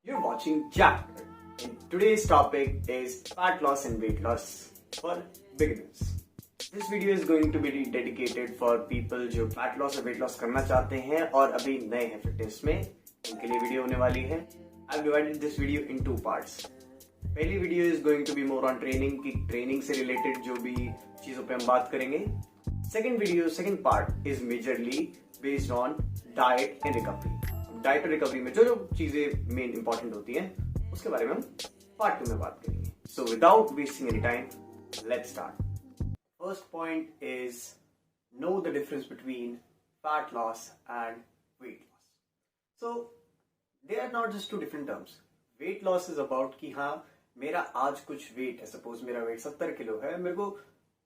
You're watching Jack. And today's topic is fat loss and weight loss for beginners. This video is going to be dedicated for people जो fat loss और weight loss करना चाहते हैं और अभी नए हैं फिटनेस में, उनके लिए वीडियो होने वाली है. I've divided this video in two parts. पहली video is going to be more on training की ट्रेनिंग से रिलेटेड जो भी चीजों पे हम बात करेंगे. Second part is majorly based on diet and recovery. Diet और रिकवरी में जो जो चीजें मेन इंपॉर्टेंट होती हैं उसके बारे में हम पार्ट 2 में बात करेंगे. So without wasting any time, let's start. First point is know the difference between fat loss and weight loss. So they are not just two different terms. Weight loss is about कि हाँ मेरा आज कुछ wait है, suppose मेरा wait 70 kilo है, मेरे को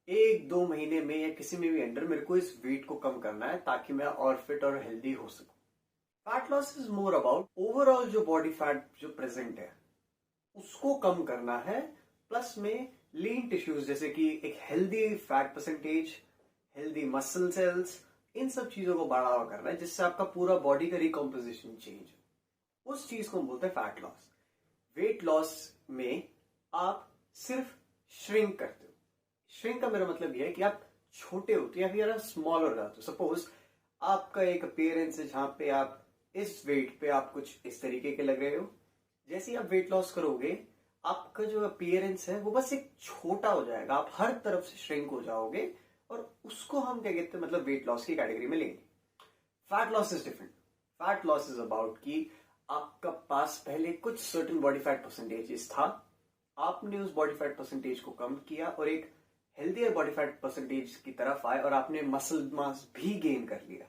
1-2 महीने में या किसी में भी अंडर मेरे को इस वेट को कम करना है ताकि मैं और फिट और हेल्दी हो सकूं. Fat loss is more about overall जो बॉडी फैट जो प्रेजेंट है उसको कम करना है, प्लस में लीन टिश्यूज जैसे कि एक healthy fat percentage, healthy muscle cells, इन सब चीजों को बढ़ावा करना है जिससे आपका पूरा बॉडी का रिकॉम्पोजिशन चेंज हो. उस चीज को हम बोलते हैं फैट लॉस. वेट लॉस में आप सिर्फ श्रिंक करते हो. श्रिंक का मेरा मतलब यह है कि आप छोटे होते हैं या फिर आप स्मॉल हो जाते हो. सपोज आपका एक अपीयरेंस है जहां पे आप इस वेट पे आप कुछ इस तरीके के लग रहे हो. जैसे ही आप वेट लॉस करोगे आपका जो अपीयरेंस है वो बस एक छोटा हो जाएगा, आप हर तरफ से श्रिंक हो जाओगे और उसको हम क्या कहते हैं मतलब वेट लॉस की कैटेगरी में लेंगे. Fat loss is different. Fat loss is about कि आपका पास पहले कुछ सर्टेन बॉडी फैट परसेंटेजेस था, आपने उस बॉडी फैट परसेंटेज को कम किया और एक हेल्दियर बॉडी फैट परसेंटेज की तरफ आए और आपने मसल मास भी गेन कर लिया.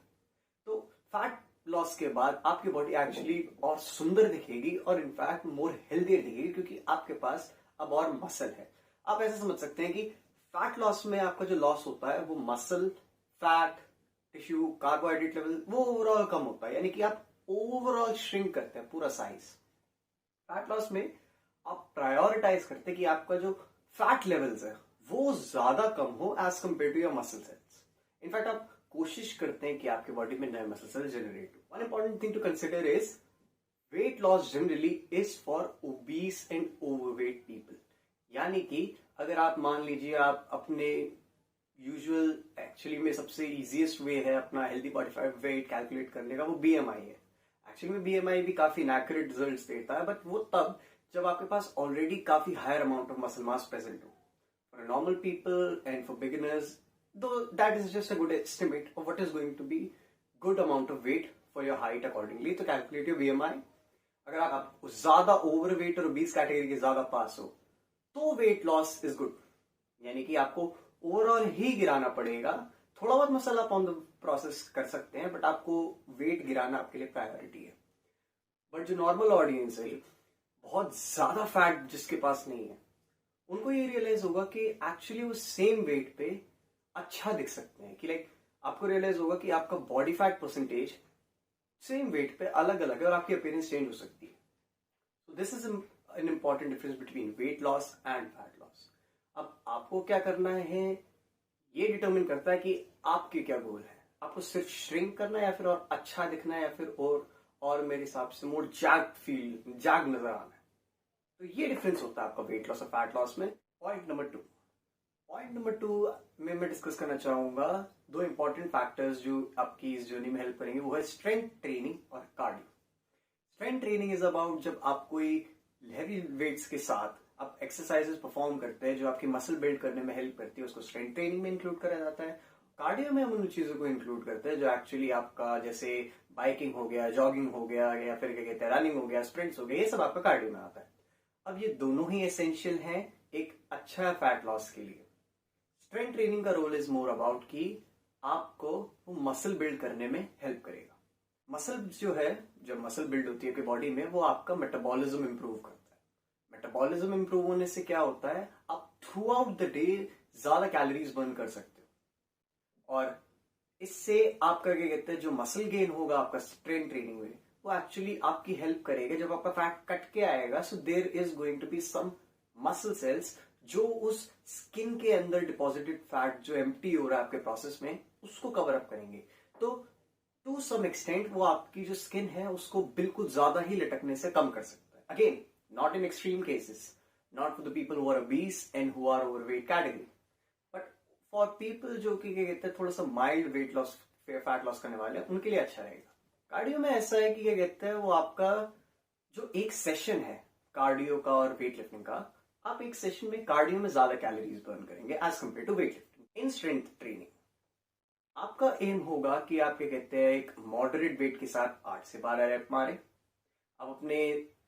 तो फैट लॉस के बाद आपकी बॉडी एक्चुअली और सुंदर दिखेगी और इनफैक्ट मोर हेल्दियर दिखेगी क्योंकि आपके पास अब और मसल है. आप ऐसे समझ सकते हैं कि फैट लॉस में आपका जो लॉस होता है वो muscle, fat, tissue, carbohydrate level वो ओवरऑल कम होता है, यानी कि आप ओवरऑल श्रिंक करते हैं पूरा साइज. फैट लॉस में आप प्रायोरिटाइज करते हैं कि आपका जो फैट लेवल्स है वो ज्यादा कम हो as compare to your muscle cells. In fact आप कोशिश करते हैं कि आपके बॉडी में नए मसल सेल्स जनरेट हो. One important thing to consider is weight loss generally is for obese and overweight people. यानी कि अगर आप मान लीजिए आप अपने यूजुअल एक्चुअली में सबसे इजीएस्ट वे है अपना healthy body fat weight calculate करने का, वो बीएमआई है. एक्चुअली में बीएमआई भी काफी इनएक्यूरेट रिजल्ट्स देता है, बट वो तब जब आपके पास ऑलरेडी काफी higher amount of muscle mass present हो. For normal people and for beginners, though that is just a good estimate of what is going to be good amount of weight for your height accordingly. तो calculate your BMI. अगर आप ज्यादा overweight और obese category के ज्यादा पास हो तो wait loss is good, यानी कि आपको ओवरऑल ही गिराना पड़ेगा. थोड़ा बहुत मसल आप ऑन द प्रोसेस कर सकते हैं, बट आपको वेट गिराना आपके लिए प्रायोरिटी है. बट जो नॉर्मल ऑडियंस है, बहुत ज्यादा फैट जिसके पास नहीं है, उनको ये रियलाइज होगा कि एक्चुअली वो सेम वेट पे अच्छा दिख सकते हैं. कि लाइक आपको रियलाइज होगा कि आपका body fat percentage same weight पे अलग अलग है और आपकी अपीयरेंस चेंज हो सकती है. So this is an important difference between weight loss and fat loss. अब आपको क्या करना है ये डिटरमिन करता है कि आपके क्या गोल है. आपको सिर्फ श्रिंक करना है या फिर और अच्छा दिखना है या फिर और मेरे हिसाब से मोर जैग नजर आना है. तो ये डिफरेंस होता है आपका वेट लॉस और फैट लॉस में. पॉइंट नंबर 2 में मैं डिस्कस करना चाहूंगा 2 इंपॉर्टेंट फैक्टर्स जो आपकी इस जर्नी में हेल्प करेंगे. वो है स्ट्रेंथ ट्रेनिंग और cardio. Strength training is about जब आप कोई हैवी वेट्स के साथ आप एक्सरसाइजेस परफॉर्म करते हैं जो आपकी मसल बिल्ड करने में हेल्प करती है, उसको स्ट्रेंथ ट्रेनिंग में इंक्लूड करा जाता है. कार्डियो में हम उन चीजों को इंक्लूड करते हैं जो एक्चुअली आपका जैसे बाइकिंग हो गया, जॉगिंग हो गया, या फिर क्या कहते हैं रनिंग हो गया, स्प्रिंट्स हो गया, ये सब आपका कार्डियो में आता है. अब ये दोनों ही एसेंशियल हैं एक अच्छा फैट लॉस के लिए. स्ट्रेंथ ट्रेनिंग का रोल इज मोर अबाउट कि आपको वो मसल बिल्ड करने में हेल्प करेगा. मसल जो है, जब मसल बिल्ड होती है आपकी बॉडी में, वो आपका मेटाबॉलिज्म इंप्रूव करता है. मेटाबॉलिज्म इंप्रूव होने से क्या होता है, आप थ्रू आउट द डे ज्यादा कैलोरीज बर्न कर सकते हो और इससे आपका क्या कहते हैं जो मसल गेन होगा आपका स्ट्रेंथ ट्रेनिंग में, वो एक्चुअली आपकी हेल्प करेगा. जब आपका फैट कट के आएगा, so there is going to be some muscle cells जो उस स्किन के अंदर डिपॉजिटेड फैट जो एम्प्टी हो रहा है आपके प्रोसेस में उसको कवर अप करेंगे. तो टू सम एक्सटेंट वो आपकी जो स्किन है उसको बिल्कुल ज्यादा ही लटकने से कम कर सकता है. Again not in extreme cases, not for the people who are obese and who are overweight category, but for people जो कि क्या कहते हैं थोड़ा सा mild weight loss fat loss करने वाले हैं, उनके लिए अच्छा रहेगा। कार्डियो में ऐसा है कि क्या कहते हैं वो आपका जो एक सेशन है कार्डियो का और वेट लिफ्टिंग का, आप एक सेशन में कार्डियो में ज्यादा कैलोरीज बर्न करेंगे as compare to weight lifting. In strength training आपका एम होगा कि आप क्या कहते हैं एक मॉडरेट वेट के साथ 8 से 12 रैप मारे। आप अपने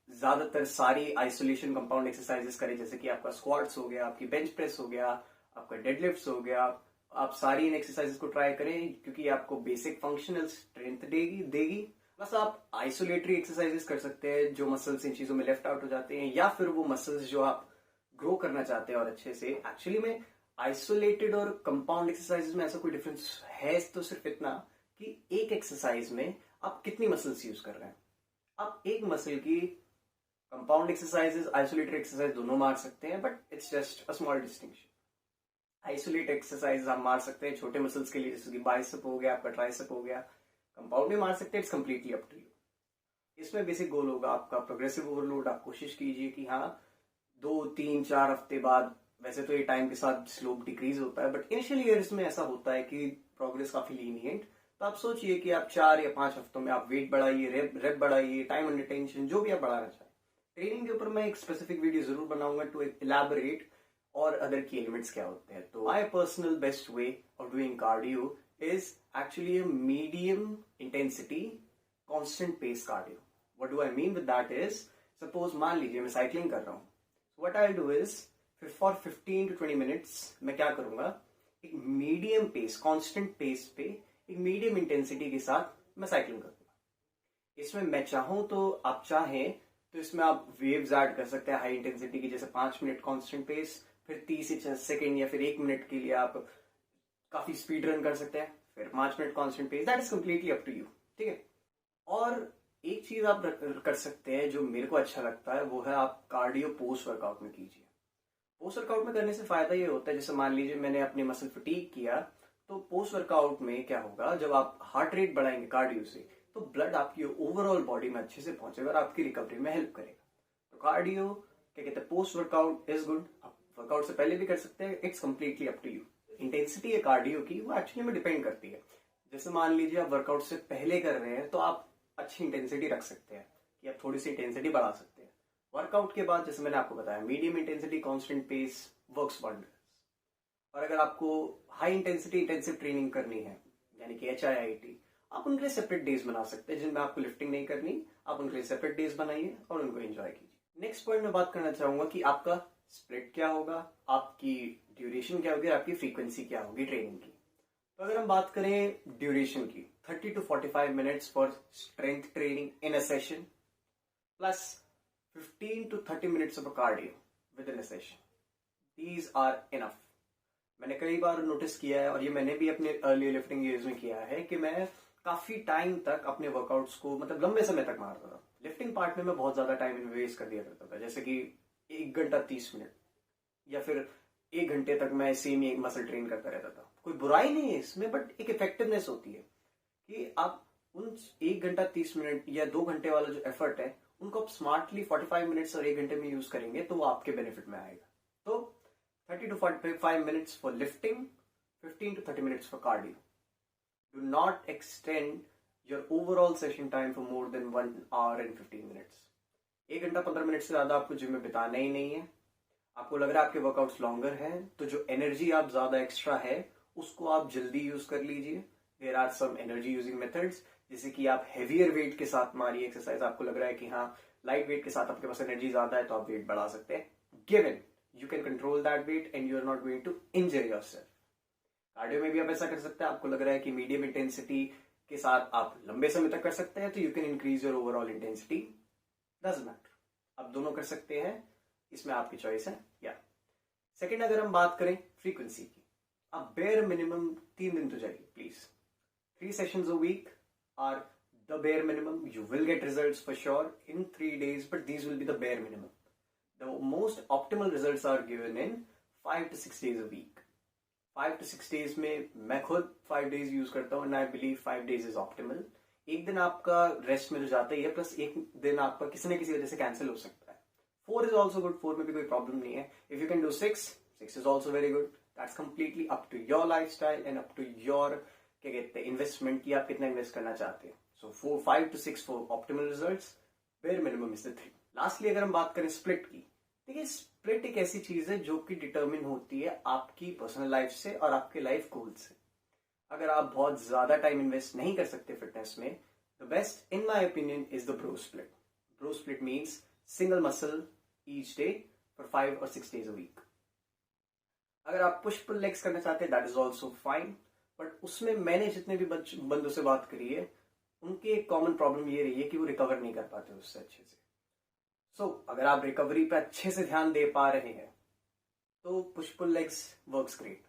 ज्यादातर सारी आइसोलेशन कंपाउंड एक्सरसाइजेस करें, जैसे कि आपका स्क्वाट्स हो गया, आपकी बेंच प्रेस हो गया, आपका डेडलिफ्ट्स हो गया। आप सारी इन एक्सरसाइजेस को ट्राई करें क्योंकि आपको बेसिक फंक्शनल स्ट्रेंथ देगी। बस आप आइसोलेटरी एक्सरसाइजेस कर सकते हैं जो मसल्स इन चीजों में लेफ्ट आउट हो जाते हैं, या फिर वो मसल्स जो आप ग्रो करना चाहते हैं और अच्छे से। एक्चुअली में आइसोलेटेड और कंपाउंड एक्सरसाइजेस में ऐसा कोई डिफरेंस है तो सिर्फ इतना कि एक एक्सरसाइज में आप कितनी मसल्स यूज कर रहे हैं। आप एक मसल की कंपाउंड एक्सरसाइजेस आइसोलेटेड एक्सरसाइज दोनों मार सकते हैं, but it's just a small distinction. Isolate exercise आप मार सकते हैं छोटे मसल्स के लिए, जैसे कि बाइसेप हो गया, आपका ट्राइसेप हो गया। कंपाउंड में मार सकते हैं, it's completely up to you. इसमें बेसिक गोल होगा आपका प्रोग्रेसिव ओवरलोड। आप कोशिश कीजिए कि हाँ 2-3-4 हफ्ते बाद, वैसे तो ये टाइम के साथ स्लोप डिक्रीज होता है, बट इनिशियल ईयर्स में ऐसा होता है कि प्रोग्रेस काफी लीनियंट। तो आप सोचिए कि आप 4 या 5 हफ्तों में आप वेट बढ़ाइए, रेप बढ़ाइए, टाइम अंडर टेंशन, जो भी आप बढ़ाना चाहें। ट्रेनिंग के ऊपर मैं एक स्पेसिफिक वीडियो जरूर बनाऊंगा टू इलैबोरेट और अदर की एलिमेंट्स क्या होते हैं। तो my personal best way of doing cardio is actually medium intensity constant pace cardio. What do I mean with that is, suppose मान लीजिए मैं साइकिलिंग कर रहा हूँ, what I do is for 15 to 20 minutes मैं क्या करूंगा, एक मीडियम पेस कॉन्स्टेंट पेस पे एक मीडियम इंटेंसिटी के साथ मैं साइकिलिंग करूंगा। इसमें मैं चाहूं तो आप चाहें तो इसमें आप वेव्स ऐड कर सकते हैं हाई इंटेंसिटी की, जैसे 5 मिनट कॉन्स्टेंट पेस, फिर 30 सेकेंड या फिर 1 मिनट के लिए आप काफी स्पीड रन कर सकते हैं, फिर 5 minute constant pace. That is completely up to you, ठीक है। और एक चीज आप कर सकते हैं जो मेरे को अच्छा लगता है, वो है आप कार्डियो पोस्ट वर्कआउट में कीजिए। पोस्ट वर्कआउट में करने से फायदा ये होता है, जैसे मान लीजिए मैंने अपने मसल फटीग किया, तो पोस्ट वर्कआउट में क्या होगा, जब आप हार्ट रेट बढ़ाएंगे कार्डियो से, तो ब्लड आपकी ओवरऑल बॉडी में अच्छे से पहुंचेगा और आपकी रिकवरी में हेल्प करेगा। तो कार्डियो क्या कहते हैं पोस्ट वर्कआउट इज गुड। आप वर्कआउट से पहले भी कर सकते हैं, it's completely up to you. Intensity है कार्डियो की, वो एक्चुअली में डिपेंड करती है। जैसे मान लीजिए आप वर्कआउट से पहले कर रहे हैं तो आप अच्छी इंटेंसिटी रख सकते हैं कि आप थोड़ी सी इंटेंसिटी बढ़ा सकते हैं। वर्कआउट के बाद जैसे मैंने आपको बताया medium intensity constant pace works wonders. और अगर आपको हाई इंटेंसिटी इंटेंसिव ट्रेनिंग करनी है, यानी कि HIIT, आप उनके लिए सेपरेट डेज बना सकते हैं जिनमें आपको लिफ्टिंग नहीं करनी। आप उनके लिए सेपरेट डेज बनाइए और उनको एंजॉय कीजिए। नेक्स्ट पॉइंट में बात करना चाहूंगा कि आपका स्प्लिट क्या होगा, आपकी ड्यूरेशन क्या होगी, आपकी फ्रीक्वेंसी क्या होगी ट्रेनिंग की। तो अगर हम बात करें ड्यूरेशन की, 30 to 45 minutes for strength training in a session, plus 15 to 30 minutes of cardio within a session, these are enough. मैंने कई बार नोटिस किया है, और ये मैंने भी अपने अर्ली लिफ्टिंग ईयर्स में किया है, कि मैं काफी टाइम तक अपने वर्कआउट्स को मतलब लंबे समय तक मारता था। लिफ्टिंग पार्ट में मैं बहुत ज्यादा टाइम इन्वेस्ट कर दिया करता था, जैसे कि 1 घंटा 30 मिनट या फिर 1 घंटे तक मैं सेम ही मसल ट्रेन करता रहता था। कोई बुराई नहीं है इसमें, बट एक इफेक्टिवनेस होती है कि आप उन 1 घंटा 30 मिनट या 2 घंटे वाला जो एफर्ट है, उनको आप स्मार्टली 45 मिनट्स और 1 घंटे में यूज करेंगे तो वो आपके बेनिफिट में आएगा। तो 30 to 45 minutes for lifting, 15 to 30 minutes for cardio. Do not extend your overall session time for more than 1 hour and 15 minutes. 1 घंटा 15 मिनट से ज्यादा आपको जिम में बिताना ही नहीं है। आपको लग रहा है आपके वर्कआउट्स लॉन्गर हैं, तो जो एनर्जी आप ज्यादा एक्स्ट्रा है उसको आप जल्दी यूज कर लीजिए। There are some energy using methods, जैसे कि आप हेवियर वेट के साथ मारिए एक्सरसाइज। आपको लग रहा है कि हाँ लाइट वेट के साथ आपके पास एनर्जी ज्यादा है, तो आप वेट बढ़ा सकते हैं। Given you can control that weight and you are not going to injure yourself. Cardio में भी आप ऐसा कर सकते हैं। आपको लग रहा है कि मीडियम इंटेंसिटी के साथ आप लंबे समय तक कर सकते हैं, तो you can increase your overall intensity, doesn't matter. आप दोनों कर सकते हैं, इसमें आपकी चॉइस है। या सेकंड, अगर हम बात करें फ्रीक्वेंसी की, आप बेयर मिनिमम 3 दिन तो जाइए please. 3 sessions a week are the bare minimum. You will get results for sure in 3 days, but these will be the bare minimum. The most optimal results are given in 5 to 6 days a week. 5 to 6 days में मैं खुद 5 days use करता हूँ, and I believe 5 days is optimal. एक दिन आपका rest में जो जाता ही है, प्लस एक दिन आपका किसी न किसी वजह से कैंसिल हो सकता है। 4 इज ऑल्सो गुड, 4 में भी कोई प्रॉब्लम नहीं है। If you can do 6 is also very good. That's completely up to your lifestyle and up to your क्या कहते हैं इन्वेस्टमेंट, की आप कितना इन्वेस्ट करना चाहते हैं। So 5 to 6 for optimal results, where minimum is the 3। Lastly अगर हम बात करें स्प्लिट की, देखिए स्प्लिट एक ऐसी चीज है जो कि डिटरमिन होती है आपकी पर्सनल लाइफ से और आपके लाइफ गोल से। अगर आप बहुत ज्यादा टाइम इन्वेस्ट नहीं कर सकते फिटनेस में, the best in my opinion is the bro split. Bro split means single muscle each day for 5 or 6 days a week। अगर आप पुश पुल लेग्स करना चाहते हैं, that is also fine, but उसमें मैंने जितने भी बंदों से बात करी है, उनकी एक कॉमन प्रॉब्लम ये रही है कि वो रिकवर नहीं कर पाते उससे अच्छे से। अगर आप रिकवरी पे अच्छे से ध्यान दे पा रहे हैं तो push pull legs works great.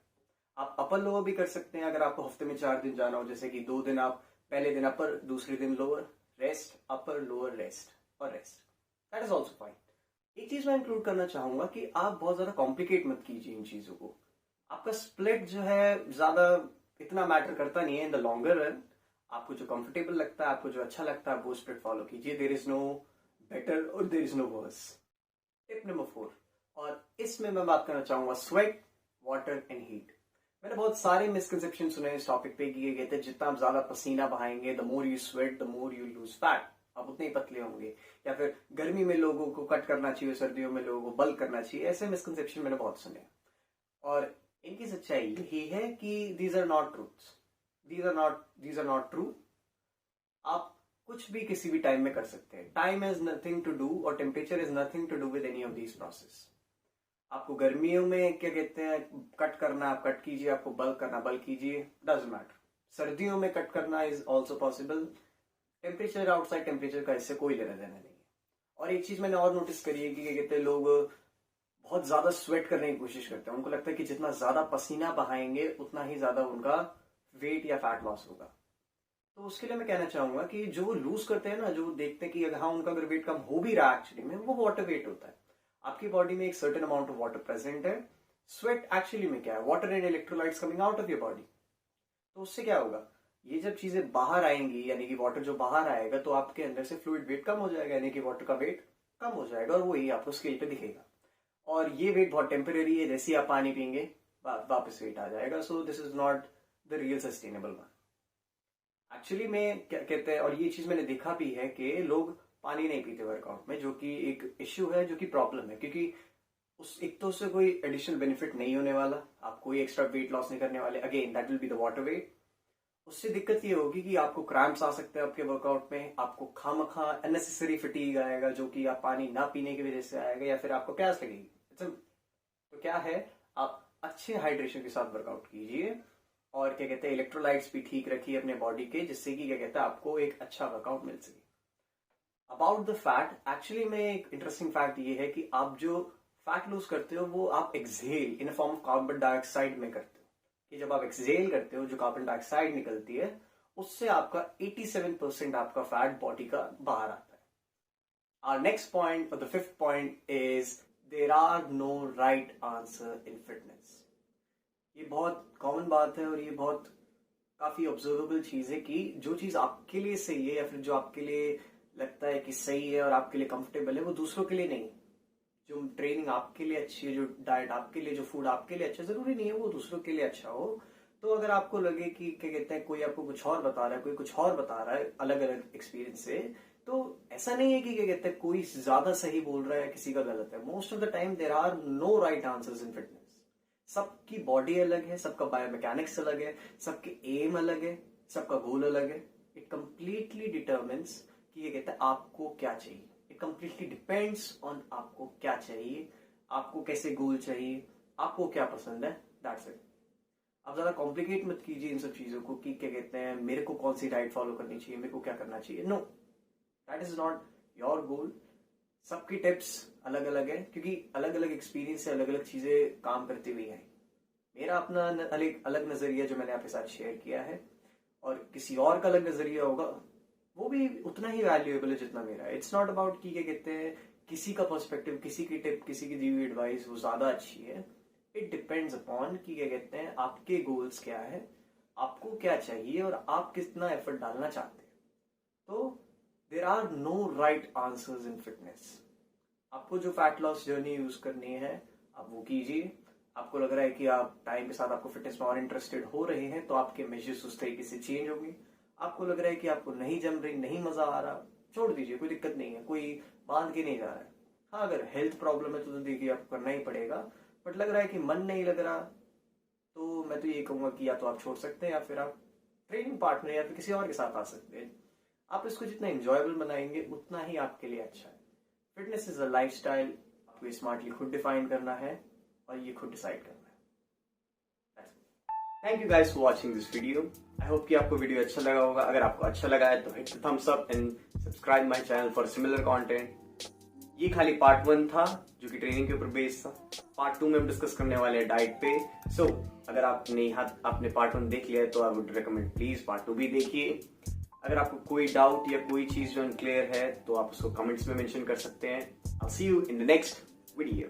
आप अपर लोअर भी कर सकते हैं अगर आपको हफ्ते में 4 दिन जाना हो, जैसे कि 2 दिन आप पहले दिन अपर, दूसरे दिन lower, rest, upper lower, rest और rest, that is also fine. एक चीज मैं इंक्लूड करना चाहूंगा कि आप बहुत ज्यादा कॉम्प्लिकेट मत कीजिए इन चीजों को। आपका स्प्लिट जो है ज्यादा इतना मैटर करता नहीं है इन द लॉन्गर रन। आपको जो कंफर्टेबल लगता है, आपको जो अच्छा लगता है, वो स्प्लिट फॉलो कीजिए। देयर इज नो बेटर और there is no worse. Tip number 4, और इसमें मैं बात करना चाहूंगा स्वेट, वाटर एंड हीट। मैंने बहुत सारे मिसकंसेप्शन सुने इस टॉपिक पे कि ये कहते हैं जितना आप ज्यादा पसीना बहाएंगे, the more you sweat the more you lose fat, आप उतने ही पतले होंगे। या फिर गर्मी में लोगों को कट करना चाहिए, सर्दियों में लोगों को बल्क करना चाहिए। ऐसे मिसकंसेप्शन मैंने बहुत सुने और इनकी सच्चाई यही है कि these are not truths, these are not true. आप कुछ भी किसी भी टाइम में कर सकते हैं। Time is nothing to do और temperature is nothing to do with any of these process. आपको गर्मियों में क्या कहते हैं कट करना, आप कट कीजिए, आपको बल्क करना बल्क कीजिए, डजंट मैटर। सर्दियों में कट करना is also possible. Temperature, outside temperature का इससे कोई लेना देना नहीं है। और एक चीज मैंने और नोटिस करी है कि क्या कहते हैं लोग बहुत ज्यादा स्वेट करने की कोशिश करते हैं। उनको लगता है कि जितना ज्यादा पसीना बहाएंगे उतना ही ज्यादा उनका वेट या फैट लॉस होगा। तो उसके लिए मैं कहना चाहूंगा कि जो वो लूज करते हैं ना, जो देखते हैं कि हाँ उनका अगर वेट कम हो भी रहा है, एक्चुअली में वो वाटर वेट होता है। आपकी बॉडी में एक certain amount of water present है। स्वेट एक्चुअली में क्या है, water and electrolytes coming out of your body. तो उससे क्या होगा, ये जब चीजें बाहर आएंगी, यानी कि वाटर जो बाहर आएगा, तो आपके अंदर से फ्लूइड वेट कम हो जाएगा, यानी कि वाटर का वेट कम हो जाएगा और वही आपको स्केल पे दिखेगा। और ये वेट बहुत टेम्परेरी है, जैसे ही आप पानी पियेंगे वापस वेट आ जाएगा। So this is not the real sustainable one. Actually में क्या कहते हैं, और ये चीज मैंने देखा भी है कि लोग पानी नहीं पीते वर्कआउट में, जो कि एक इश्यू है, जो कि प्रॉब्लम है, क्योंकि उस एक तो उससे कोई एडिशनल बेनिफिट नहीं होने वाला, आप कोई एक्स्ट्रा वेट लॉस नहीं करने वाले। Again that will be the water weight. उससे दिक्कत ये होगी कि आपको क्रैम्प्स आ सकते हैं आपके वर्कआउट में, आपको खामखा अननेसेसरी फटीग आएगा जो कि आप पानी ना पीने की वजह से आएगा, या फिर आपको प्यास लगेगी। तो क्या है, आप अच्छे हाइड्रेशन के साथ वर्कआउट कीजिए और क्या कहते हैं इलेक्ट्रोलाइट्स भी ठीक रखिए अपने बॉडी के, जिससे कि क्या कहते हैं आपको एक अच्छा वर्कआउट मिल सके। अबाउट द फैट, एक्चुअली में एक इंटरेस्टिंग फैक्ट ये है कि आप जो फैट लूज करते हो वो आप exhale in form of carbon dioxide में करते हो। कि जब आप एक्सहेल करते हो, जो कार्बन डाइऑक्साइड निकलती है, उससे आपका 87% आपका फैट बॉडी का बाहर आता है। Our next point, or the 5th point, is there are no right answer in fitness। ये बहुत कॉमन बात है और ये बहुत काफी ऑब्जर्वेबल चीज है कि जो चीज आपके लिए सही है या फिर जो आपके लिए लगता है कि सही है और आपके लिए कंफर्टेबल है, वो दूसरों के लिए नहीं। जो ट्रेनिंग आपके लिए अच्छी है, जो डाइट आपके लिए, जो फूड आपके लिए अच्छा, जरूरी नहीं है वो दूसरों के लिए अच्छा हो। तो अगर आपको लगे कि क्या कहते हैं कोई आपको कुछ और बता रहा है, कोई कुछ और बता रहा है अलग अलग एक्सपीरियंस से, तो ऐसा नहीं है कि क्या कहते हैं कोई ज्यादा सही बोल रहा है, किसी का गलत है। Most of the time there are no right answers in fitness. सबकी बॉडी अलग है, सबका बायोमैकेनिक्स अलग है, सबके एम अलग है, सबका गोल अलग है। इट कंप्लीटली डिटर्मिन्स कि ये कहते हैं आपको क्या चाहिए। इट कंप्लीटली डिपेंड्स ऑन आपको क्या चाहिए, आपको कैसे गोल चाहिए, आपको क्या पसंद है, दैट्स इट। आप ज्यादा कॉम्प्लिकेट मत कीजिए इन सब चीजों को कि क्या कहते हैं मेरे को कौन सी डाइट फॉलो करनी चाहिए, मेरे को क्या करना चाहिए। No, that is not your goal. सबकी टिप्स अलग अलग है, क्योंकि अलग अलग एक्सपीरियंस से अलग अलग चीजें काम करती हुई है। मेरा अपना अलग नजरिया जो मैंने आपके साथ शेयर किया है, और किसी और का अलग नजरिया होगा, वो भी उतना ही वैल्यूएबल है जितना मेरा है। इट्स नॉट अबाउट कि क्या कहते हैं किसी का पर्सपेक्टिव, किसी की टिप, किसी की दी हुई एडवाइस वो ज्यादा अच्छी है। इट डिपेंड्स अपॉन कि क्या कहते हैं आपके गोल्स क्या है, आपको क्या चाहिए और आप कितना एफर्ट डालना चाहते हैं। तो there are no right answers in fitness. आपको जो फैट लॉस जर्नी यूज करनी है आप वो कीजिए। आपको लग रहा है कि आप टाइम के साथ आपको फिटनेस में और इंटरेस्टेड हो रहे हैं तो आपके मेजर्स उस तरीके से चेंज होंगे। आपको लग रहा है कि आपको नहीं जम रही, नहीं मजा आ रहा, छोड़ दीजिए, कोई दिक्कत नहीं है, कोई बांध के नहीं जा रहा है। हाँ, अगर हेल्थ प्रॉब्लम है तो देखिए आपको करना ही पड़ेगा, बट लग रहा है कि मन नहीं लग रहा तो मैं तो ये कहूंगा कि या तो आप छोड़ सकते हैं या फिर आप ट्रेनिंग पार्टनर या फिर किसी और के साथ आ सकते हैं। आप इसको जितना एंजॉयबल बनाएंगे उतना ही आपके लिए अच्छा है। फिटनेस इज अ लाइफस्टाइल, आपको ये स्मार्टली खुद डिफाइन करना है और ये खुद डिसाइड करना है। Thank you guys for watching this video. I hope कि आपको वीडियो अच्छा लगा होगा। अगर आपको अच्छा लगा है तो hit the thumbs up and subscribe my channel for similar content. ये खाली पार्ट 1 था जो कि ट्रेनिंग के ऊपर बेस्ड था। पार्ट 2 में हम डिस्कस करने वाले हैं डाइट पे। सो अगर आपने पार्ट 1 देख लिया है तो I would recommend please part 2 भी देखिए। अगर आपको कोई डाउट या कोई चीज जो अनक्लियर है तो आप उसको कमेंट्स में मेंशन कर सकते हैं। I'll see you in the next video.